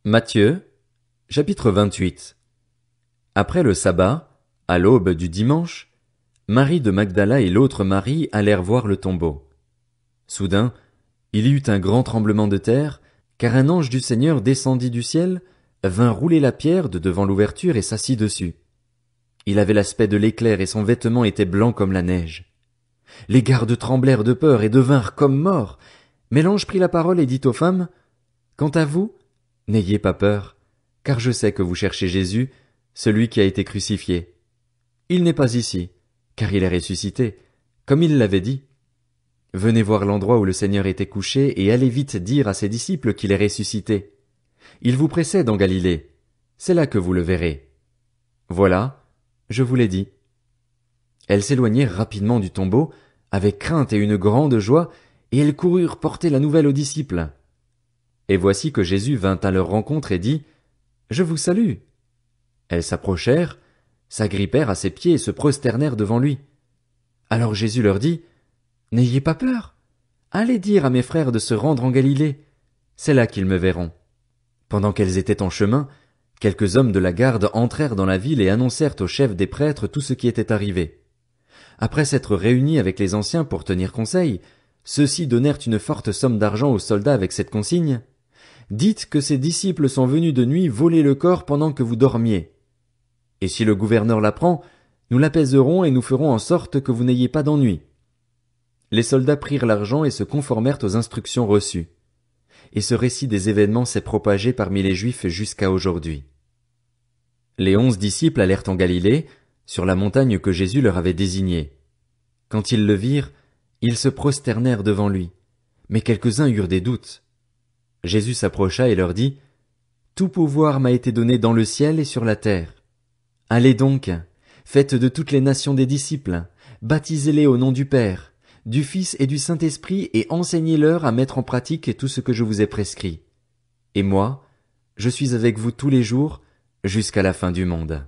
Matthieu, chapitre 28. Après le sabbat, à l'aube du dimanche, Marie de Magdala et l'autre Marie allèrent voir le tombeau. Soudain, il y eut un grand tremblement de terre, car un ange du Seigneur descendit du ciel, vint rouler la pierre de devant l'ouverture et s'assit dessus. Il avait l'aspect de l'éclair et son vêtement était blanc comme la neige. Les gardes tremblèrent de peur et devinrent comme morts. Mais l'ange prit la parole et dit aux femmes, « Quant à vous, n'ayez pas peur, car je sais que vous cherchez Jésus, celui qui a été crucifié. Il n'est pas ici, car il est ressuscité, comme il l'avait dit. Venez voir l'endroit où le Seigneur était couché et allez vite dire à ses disciples qu'il est ressuscité. Il vous précède en Galilée, c'est là que vous le verrez. Voilà, je vous l'ai dit. » Elles s'éloignèrent rapidement du tombeau, avec crainte et une grande joie, et elles coururent porter la nouvelle aux disciples. Et voici que Jésus vint à leur rencontre et dit, « Je vous salue. » Elles s'approchèrent, s'agrippèrent à ses pieds et se prosternèrent devant lui. Alors Jésus leur dit, « N'ayez pas peur. Allez dire à mes frères de se rendre en Galilée. C'est là qu'ils me verront. » Pendant qu'elles étaient en chemin, quelques hommes de la garde entrèrent dans la ville et annoncèrent au chef des prêtres tout ce qui était arrivé. Après s'être réunis avec les anciens pour tenir conseil, ceux-ci donnèrent une forte somme d'argent aux soldats avec cette consigne. Dites que ces disciples sont venus de nuit voler le corps pendant que vous dormiez. Et si le gouverneur l'apprend, nous l'apaiserons et nous ferons en sorte que vous n'ayez pas d'ennui. Les soldats prirent l'argent et se conformèrent aux instructions reçues. Et ce récit des événements s'est propagé parmi les Juifs jusqu'à aujourd'hui. Les 11 disciples allèrent en Galilée, sur la montagne que Jésus leur avait désignée. Quand ils le virent, ils se prosternèrent devant lui, mais quelques-uns eurent des doutes. Jésus s'approcha et leur dit, « Tout pouvoir m'a été donné dans le ciel et sur la terre. Allez donc, faites de toutes les nations des disciples, baptisez-les au nom du Père, du Fils et du Saint-Esprit et enseignez-leur à mettre en pratique tout ce que je vous ai prescrit. Et moi, je suis avec vous tous les jours jusqu'à la fin du monde. »